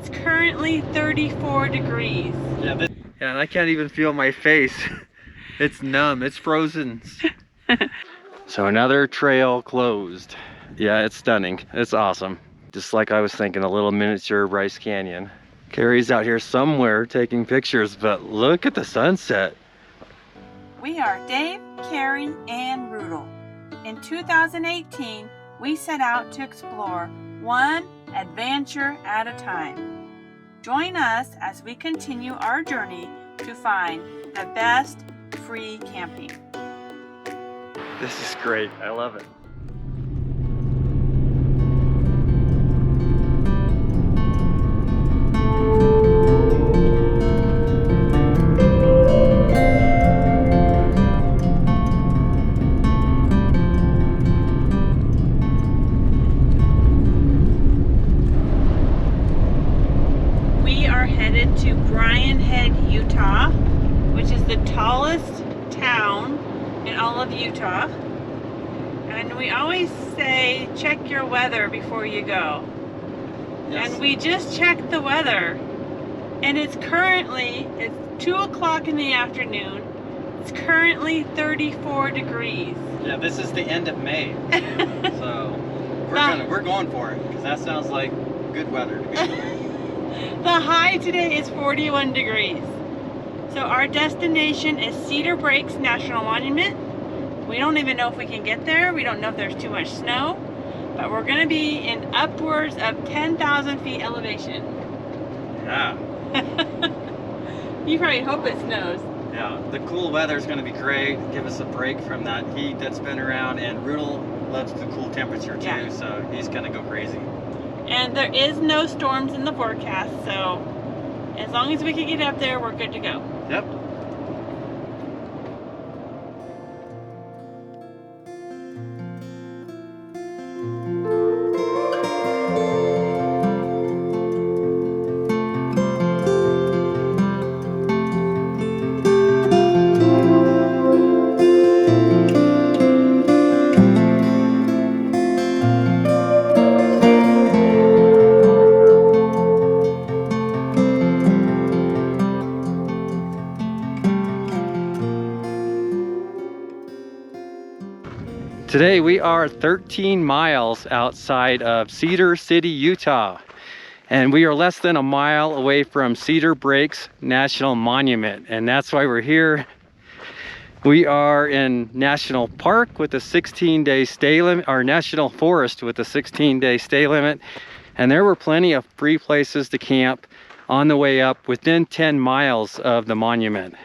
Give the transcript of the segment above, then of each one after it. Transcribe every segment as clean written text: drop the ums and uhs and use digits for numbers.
it's currently 34 degrees. Yeah, and I can't even feel my face. It's numb, it's frozen. So another trail closed. Yeah, it's stunning. It's awesome. Just like I was thinking, a little miniature Bryce Canyon. Carrie's out here somewhere taking pictures, but look at the sunset. We are Dave, Carrie, and Rudel. In 2018, we set out to explore one adventure at a time. Join us as we continue our journey to find the best free camping. This is great. I love it. We are headed to Utah, which is the tallest town in all of Utah. And we always say, check your weather before you go. Yes. And we just checked the weather. And it's 2 o'clock in the afternoon. It's currently 34 degrees. Yeah, this is the end of May. So we're going for it, because that sounds like good weather to me. The high today is 41 degrees. So our destination is CEDAR Breaks National Monument. We don't even know if we can get there. We don't know if there's too much snow. But we're going to be in upwards of 10,000 feet elevation. Yeah. You probably hope it snows. Yeah, the cool weather is going to be great. Give us a break from that heat that's been around. And Rudel loves the cool temperature too, yeah. So he's going to go crazy. And there is no storms in the forecast, so as long as we can get up there, we're good to go. Yep. Today we are 13 miles outside of Cedar City, Utah, and we are less than a mile away from CEDAR Breaks National Monument, and that's why we're here. We are in National Park with a 16-day stay limit, or National Forest with a 16-day stay limit, and there were plenty of free places to camp on the way up within 10 miles of the monument.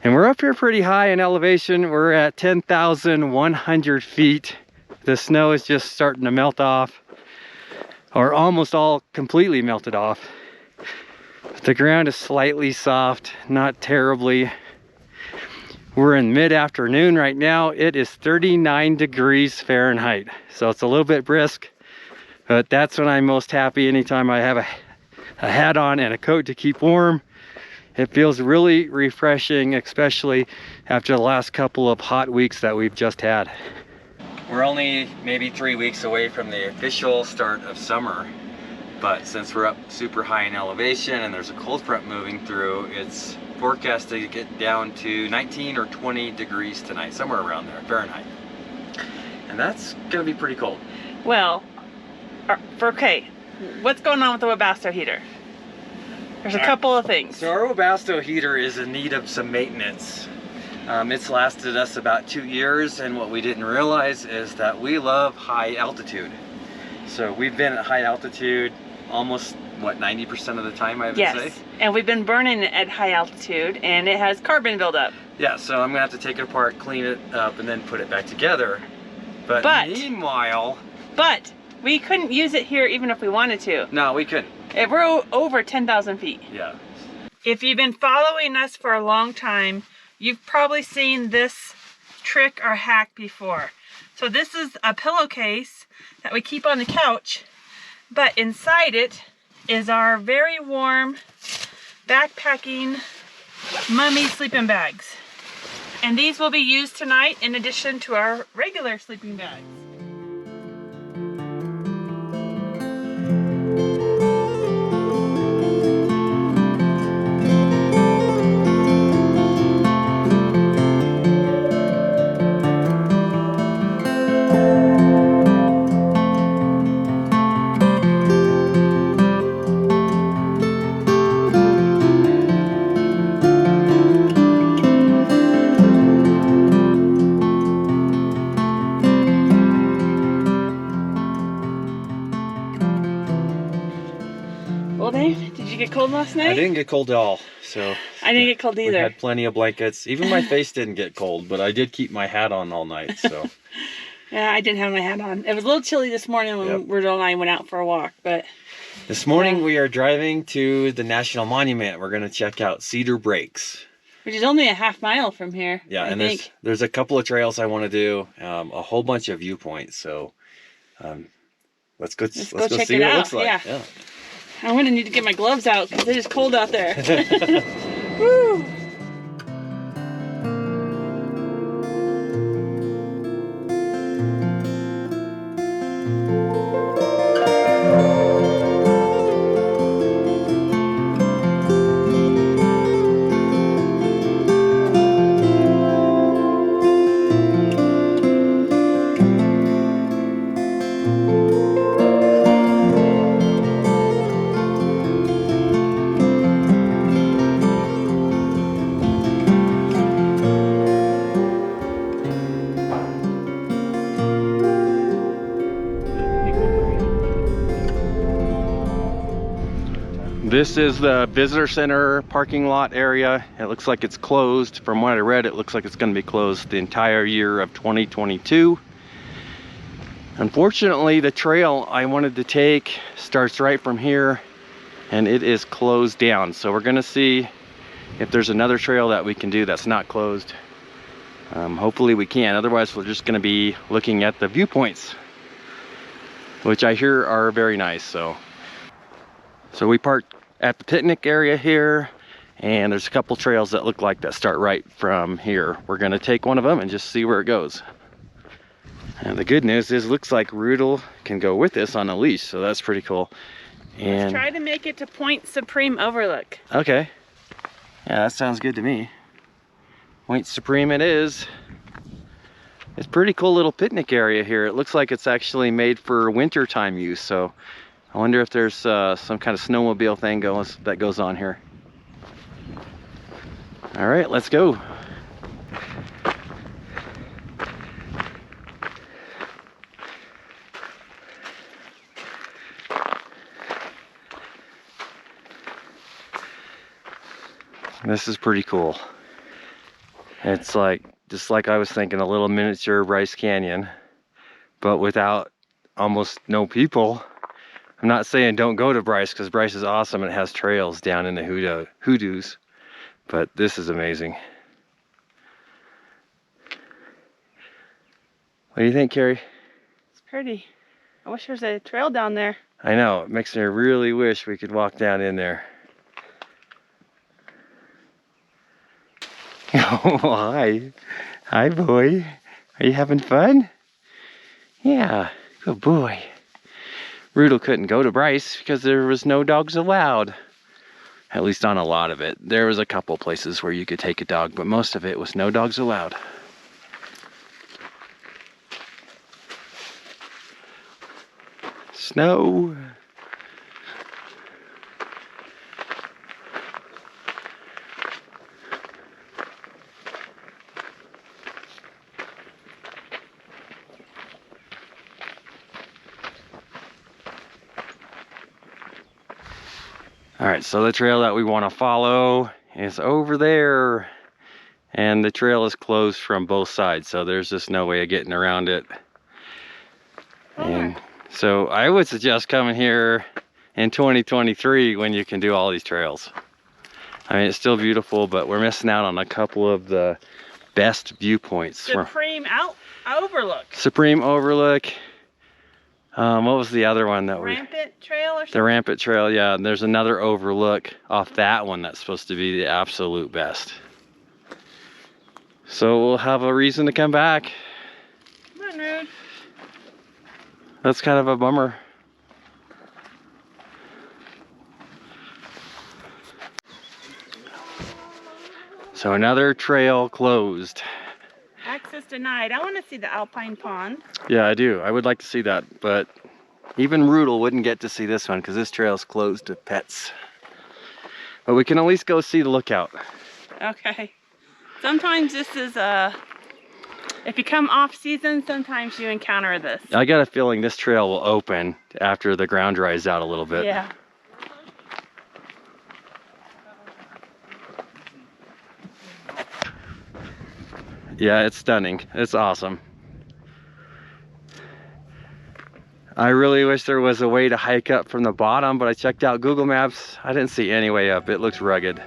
And we're up here pretty high in elevation. We're at 10,100 feet. The snow is just starting to melt off, or almost all completely melted off. The ground is slightly soft, not terribly. We're in mid-afternoon right now. It is 39 degrees Fahrenheit. So it's a little bit brisk, but that's when I'm most happy. Anytime I have a hat on and a coat to keep warm. It feels really refreshing, especially after the last couple of hot weeks that we've just had. We're only maybe 3 weeks away from the official start of summer, but since we're up super high in elevation and there's a cold front moving through, it's forecast to get down to 19 or 20 degrees tonight, somewhere around there, Fahrenheit. And that's gonna be pretty cold. Well, okay, what's going on with the Webasto heater? There's a couple of things. So our Webasto heater is in need of some maintenance. It's lasted us about 2 years, and what we didn't realize is that we love high altitude. So we've been at high altitude almost, what, 90% of the time, I would say? Yes, and we've been burning it at high altitude, and it has carbon buildup. Yeah, so I'm gonna have to take it apart, clean it up, and then put it back together. But meanwhile... But we couldn't use it here even if we wanted to. No, we couldn't. We're over 10,000 feet. Yeah. If you've been following us for a long time, you've probably seen this trick or hack before. So this is a pillowcase that we keep on the couch, but inside it is our very warm backpacking mummy sleeping bags. And these will be used tonight in addition to our regular sleeping bags. cold, Dave? Did you get cold last night? I didn't get cold at all, so. I didn't get cold either. We had plenty of blankets. Even my face didn't get cold, but I did keep my hat on all night, so. Yeah, I didn't have my hat on. It was a little chilly this morning when Rudolph and I went out for a walk, but. This morning we are driving to the National Monument. We're gonna check out Cedar Breaks. Which is only a half mile from here. Yeah, I and think. there's a couple of trails I want to do, a whole bunch of viewpoints. So, let's go check see what it it out. looks like. Yeah. I'm gonna need to get my gloves out because it is cold out there. Woo! This is the visitor center parking lot area. It looks like it's closed. From what I read, it looks like it's going to be closed the entire year of 2022. Unfortunately, the trail I wanted to take starts right from here and it is closed down. So we're going to see if there's another trail that we can do that's not closed. Hopefully we can. Otherwise, we're just going to be looking at the viewpoints, which I hear are very nice. So we parked at the picnic area here, and there's a couple trails that look like that start right from here. We're gonna take one of them and just see where it goes. And the good news is, looks like Rudel can go with us on a leash, so that's pretty cool. And let's try to make it to Point Supreme Overlook. Okay, yeah, that sounds good to me. Point Supreme it is. It's a pretty cool little picnic area here. It looks like it's actually made for wintertime use, so I wonder if there's some kind of snowmobile thing that goes on here. All right, let's go. This is pretty cool. It's like, just like I was thinking, a little miniature Bryce Canyon, but without almost no people. I'm not saying don't go to Bryce, because Bryce is awesome and it has trails down in the hoodoos, but this is amazing. What do you think, Carrie? It's pretty. I wish there was a trail down there. I know, it makes me really wish we could walk down in there. Oh, hi. Hi, boy. Are you having fun? Yeah, good boy. Rudel couldn't go to Bryce because there was no dogs allowed. At least on a lot of it. There was a couple places where you could take a dog, but most of it was no dogs allowed. Snow. All right, so the trail that we want to follow is over there, and the trail is closed from both sides, so there's just no way of getting around it. And so I would suggest coming here in 2023 when you can do all these trails. I mean, it's still beautiful, but we're missing out on a couple of the best viewpoints. Supreme Overlook. Supreme Overlook. What was the other one that Rampant Trail or something? The Rampant Trail, yeah. And there's another overlook off that one that's supposed to be the absolute best. So we'll have a reason to come back. Come on, Rude. That's kind of a bummer. So another trail closed. Access denied. I want to see the Alpine Pond. Yeah, I do. I would like to see that, but even Rudel wouldn't get to see this one because this trail is closed to pets. But we can at least go see the lookout. Okay. Sometimes this is if you come off season, sometimes you encounter this. I got a feeling this trail will open after the ground dries out a little bit. Yeah. Yeah, it's stunning. It's awesome. I really wish there was a way to hike up from the bottom, but I checked out Google Maps. I didn't see any way up. It looks rugged.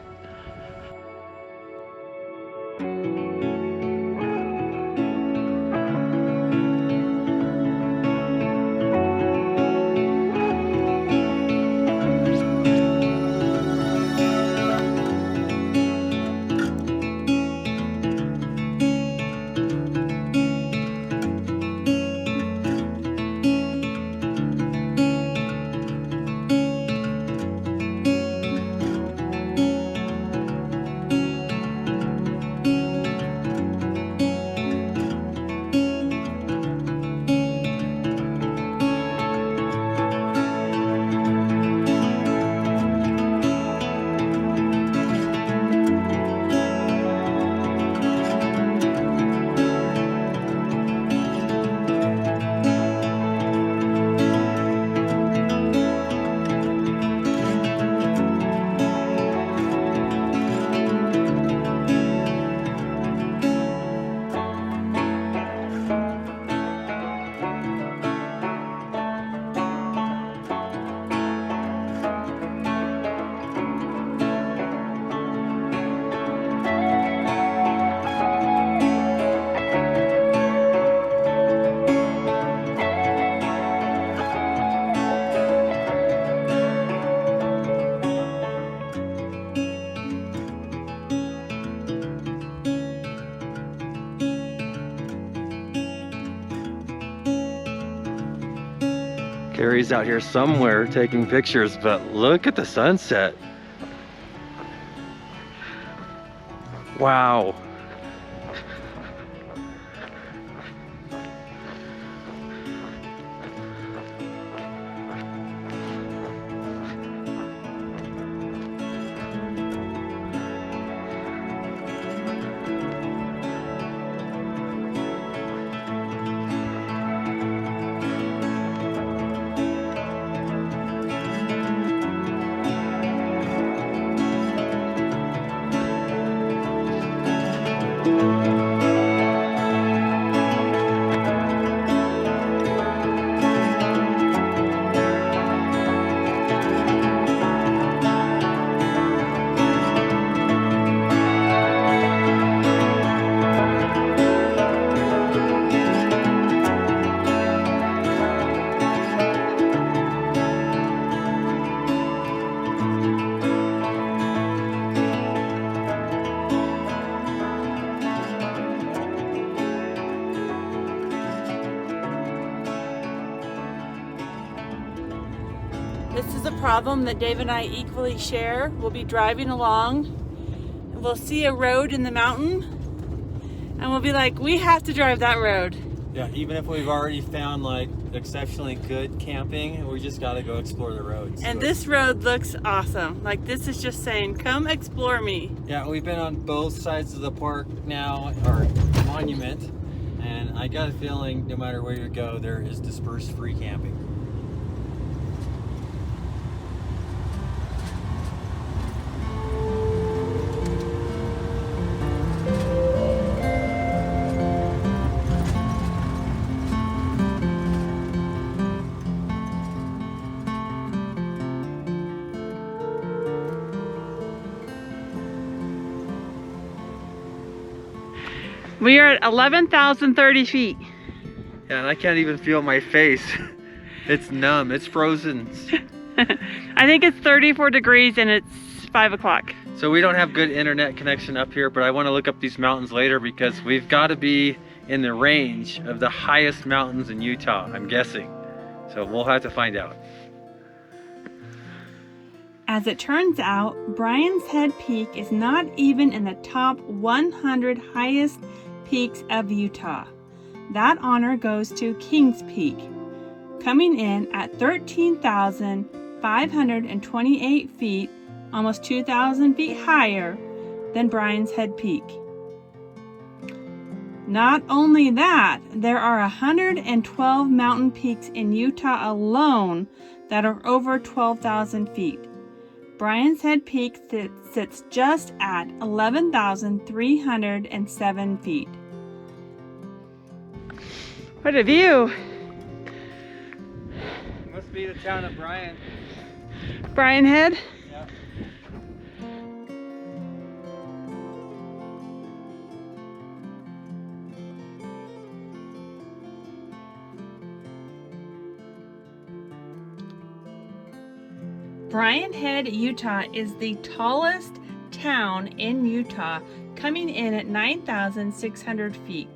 Carrie's out here somewhere taking pictures, but look at the sunset. Wow. This is a problem that Dave and I equally share. We'll be driving along and we'll see a road in the mountain and we'll be like, we have to drive that road. Yeah, even if we've already found like exceptionally good camping, we just got to go explore the roads. And this road looks awesome. Like, this is just saying, come explore me. Yeah, we've been on both sides of the park now, or monument, and I got a feeling no matter where you go, there is dispersed free camping. We are at 11,030 feet. Yeah, and I can't even feel my face. It's numb, it's frozen. I think it's 34 degrees and it's 5 o'clock. So we don't have good internet connection up here, but I want to look up these mountains later because we've got to be in the range of the highest mountains in Utah, I'm guessing. So we'll have to find out. As it turns out, Brian's Head Peak is not even in the top 100 highest peaks of Utah. That honor goes to Kings Peak, coming in at 13,528 feet, almost 2,000 feet higher than Brian's Head Peak. Not only that, there are 112 mountain peaks in Utah alone that are over 12,000 feet. Brian's Head Peak sits just at 11,307 feet. What a view. Must be the town of Bryan. Bryan Head. Yeah. Bryan Head, Utah is the tallest town in Utah, coming in at 9,600 feet.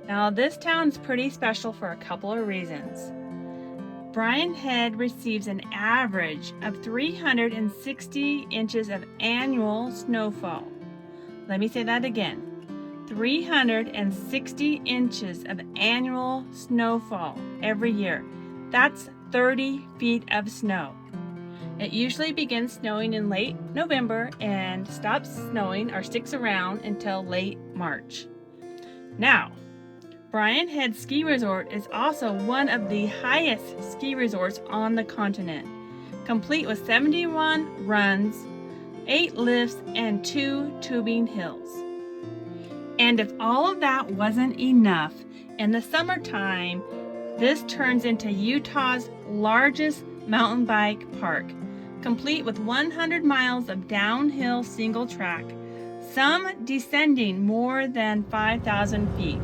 Now this town's pretty special for a couple of reasons. Bryan Head receives an average of 360 inches of annual snowfall. Let me say that again. 360 inches of annual snowfall every year. That's 30 feet of snow. It usually begins snowing in late November and stops snowing or sticks around until late March. Now, Bryan Head Ski Resort is also one of the highest ski resorts on the continent, complete with 71 runs, 8 lifts, and 2 tubing hills. And if all of that wasn't enough, in the summertime, this turns into Utah's largest mountain bike park, complete with 100 miles of downhill single track, some descending more than 5,000 feet.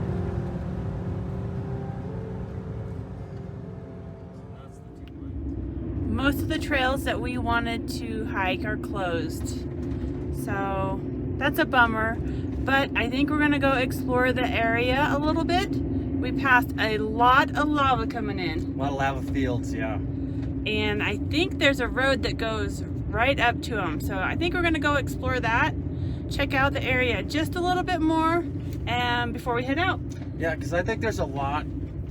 Most of the trails that we wanted to hike are closed, so that's a bummer, but I think we're gonna go explore the area a little bit. We passed a lot of lava coming in. A lot of lava fields, yeah. And I think there's a road that goes right up to them. So I think we're gonna go explore that, check out the area just a little bit more before we head out. Yeah, because I think there's a lot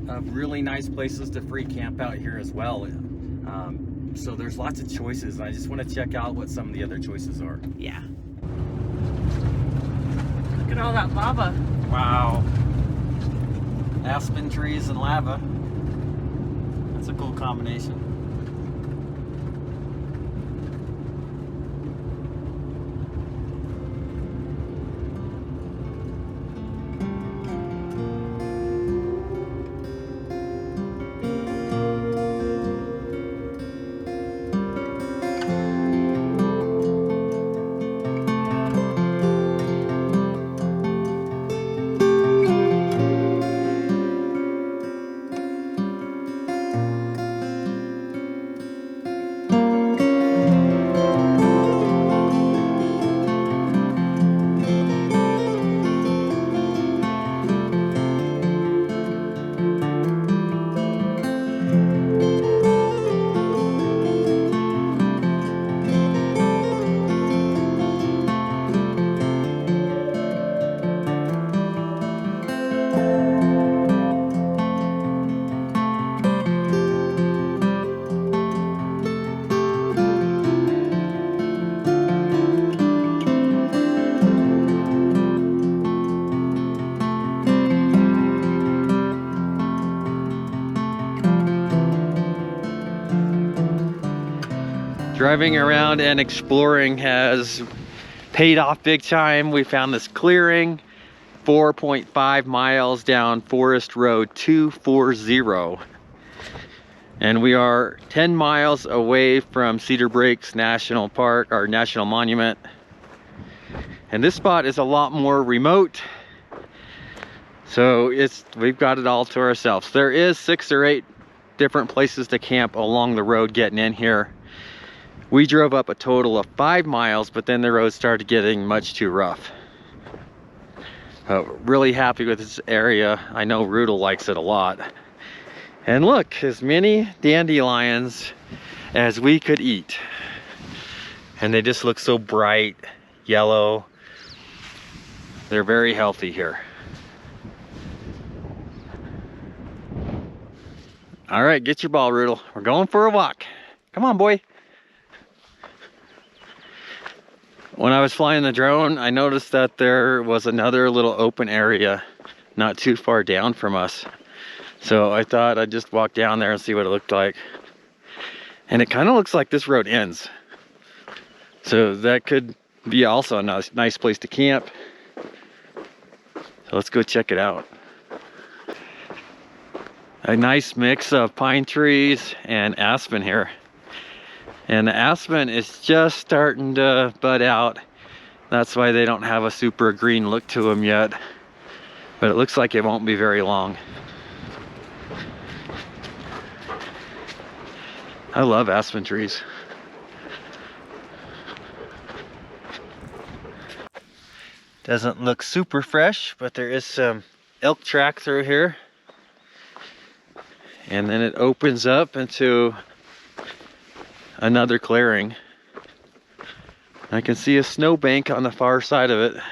of really nice places to free camp out here as well. So there's lots of choices. I just want to check out what some of the other choices are. Yeah. Look at all that lava. Wow. Aspen trees and lava. That's a cool combination. Driving around and exploring has paid off big time. We found this clearing 4.5 miles down Forest Road 240. And we are 10 miles away from Cedar Breaks National Park, our national monument. And this spot is a lot more remote. So we've got it all to ourselves. There is 6 or 8 different places to camp along the road getting in here. We drove up a total of 5 miles, but then the road started getting much too rough. Really happy with this area. I know Rudel likes it a lot. And look, as many dandelions as we could eat. And they just look so bright, yellow. They're very healthy here. All right, get your ball, Rudel. We're going for a walk. Come on, boy. When I was flying the drone, I noticed that there was another little open area not too far down from us. So I thought I'd just walk down there and see what it looked like. And it kind of looks like this road ends. So that could be also a nice place to camp. So let's go check it out. A nice mix of pine trees and aspen here. And the aspen is just starting to bud out. That's why they don't have a super green look to them yet. But it looks like it won't be very long. I love aspen trees. Doesn't look super fresh, but there is some elk track through here. And then it opens up into another clearing. I can see a snowbank on the far side of it.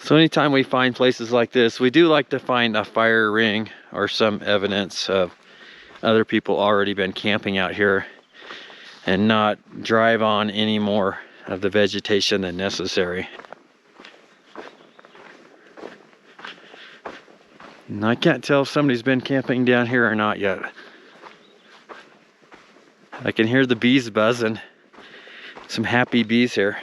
So anytime we find places like this, we do like to find a fire ring or some evidence of other people already been camping out here, and not drive on any more of the vegetation than necessary. And I can't tell if somebody's been camping down here or not yet. I can hear the bees buzzing. Some happy bees here.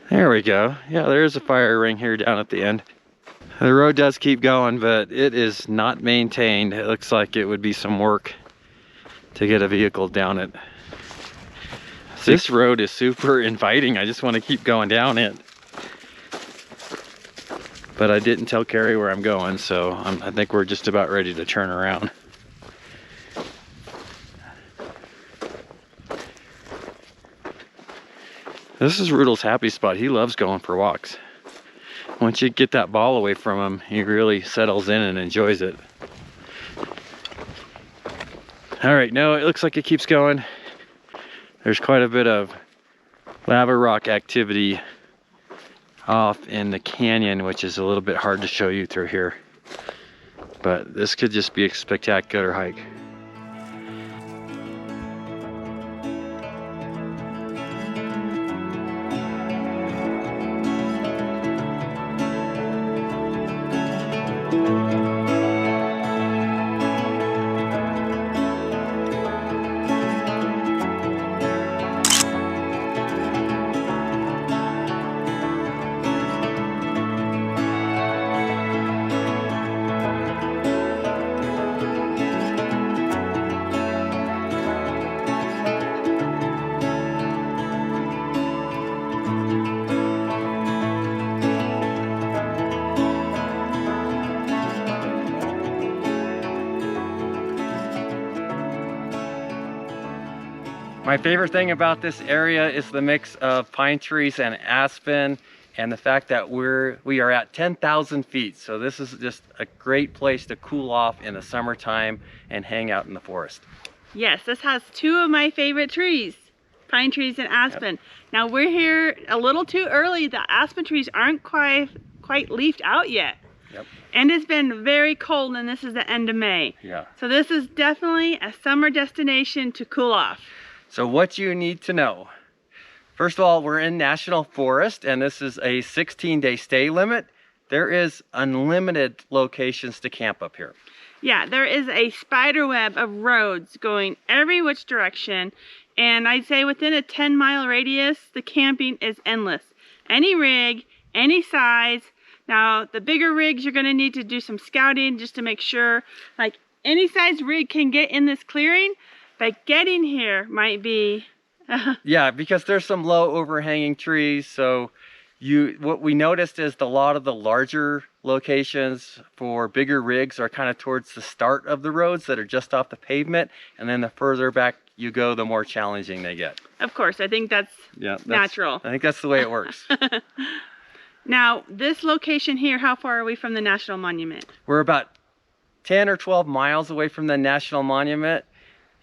There we go. Yeah, there's a fire ring here down at the end. The road does keep going, but it is not maintained. It looks like it would be some work to get a vehicle down it. This road is super inviting. I just want to keep going down it. But I didn't tell Carrie where I'm going, so I think we're just about ready to turn around. This is Rudolph's happy spot. He loves going for walks. Once you get that ball away from him, he really settles in and enjoys it. All right, no, it looks like it keeps going. There's quite a bit of lava rock activity off in the canyon, which is a little bit hard to show you through here. But this could just be a spectacular hike. My favorite thing about this area is the mix of pine trees and aspen, and the fact that we are at 10,000 feet. So this is just a great place to cool off in the summertime and hang out in the forest. Yes, this has two of my favorite trees, pine trees and aspen. Yep. Now we're here a little too early. The aspen trees aren't quite leafed out yet. Yep. And it's been very cold, and this is the end of May. Yeah. So this is definitely a summer destination to cool off. So what you need to know. First of all, we're in National Forest, and this is a 16-day stay limit. There is unlimited locations to camp up here. Yeah, there is a spider web of roads going every which direction, and I'd say within a 10-mile radius, the camping is endless. Any rig, any size. Now, the bigger rigs, you're gonna need to do some scouting just to make sure, like, any size rig can get in this clearing, but getting here might be... Yeah, because there's some low overhanging trees, so what we noticed is a lot of the larger locations for bigger rigs are kind of towards the start of the roads that are just off the pavement, and then the further back you go, the more challenging they get. Of course, I think that's natural. I think that's the way it works. Now, this location here, how far are we from the National Monument? We're about 10 or 12 miles away from the National Monument,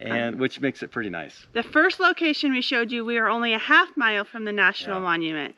and which makes it pretty nice. The first location we showed you, we are only a half mile from the National Monument.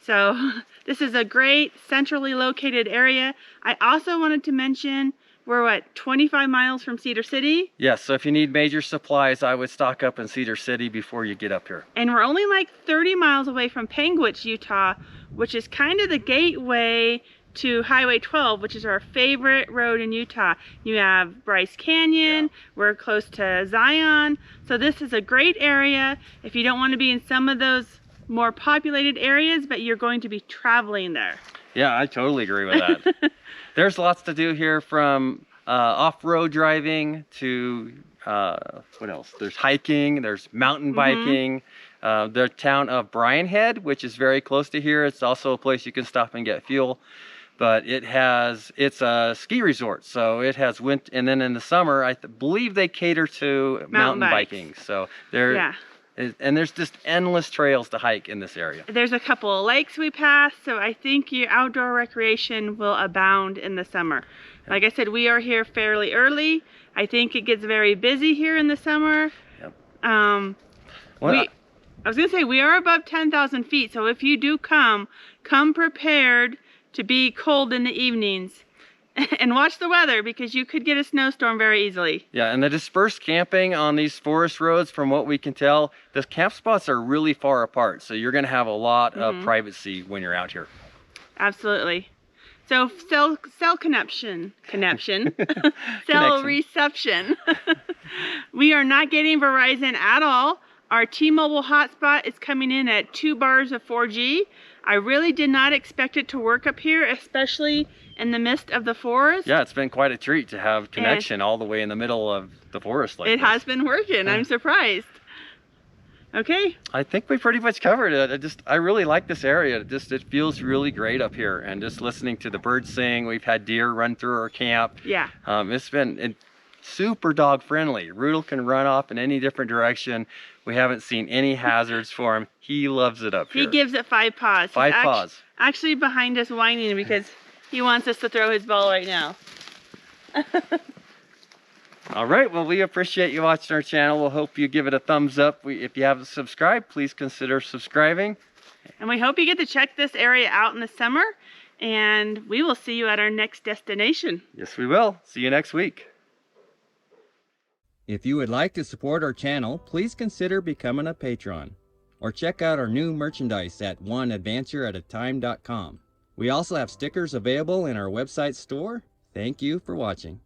So this is a great centrally located area. I also wanted to mention We're what, 25 miles from Cedar City? Yes, so if you need major supplies, I would stock up in Cedar City before you get up here. And we're only like 30 miles away from Panguitch, Utah, which is kind of the gateway to Highway 12, which is our favorite road in Utah. You have Bryce Canyon, we're close to Zion. So this is a great area if you don't want to be in some of those more populated areas, but you're going to be traveling there. Yeah, I totally agree with that. There's lots to do here, from off-road driving to what else? There's hiking, there's mountain biking. The town of Bryan Head, which is very close to here. It's also a place you can stop and get fuel. But it's a ski resort, so it has and then in the summer, I believe they cater to mountain biking. So and there's just endless trails to hike in this area. There's a couple of lakes we pass, so I think your outdoor recreation will abound in the summer. Like I said, we are here fairly early. I think it gets very busy here in the summer. Yep. I was gonna say, we are above 10,000 feet, so if you do come prepared to be cold in the evenings. And watch the weather, because you could get a snowstorm very easily. Yeah, and the dispersed camping on these forest roads, from what we can tell, the camp spots are really far apart. So you're going to have a lot of privacy when you're out here. Absolutely. So cell connection, cell reception. We are not getting Verizon at all. Our T-Mobile hotspot is coming in at 2 bars of 4G. I really did not expect it to work up here, especially in the midst of the forest. Yeah, it's been quite a treat to have connection all the way in the middle of the forest like this. It has been working. I'm surprised. Okay. I think we pretty much covered it. I really like this area. It feels really great up here, and just listening to the birds sing. We've had deer run through our camp. Yeah. It's been super dog friendly. Rudel can run off in any different direction. We haven't seen any hazards for him. He loves it up here. He gives it 5 paws. Five paws. Actually behind us whining because he wants us to throw his ball right now. All right, well, we appreciate you watching our channel. We'll hope you give it a thumbs up. If you haven't subscribed, please consider subscribing. And we hope you get to check this area out in the summer, and we will see you at our next destination. Yes, we will. See you next week. If you would like to support our channel, please consider becoming a patron, or check out our new merchandise at oneadvantureatatime.com. We also have stickers available in our website store. Thank you for watching.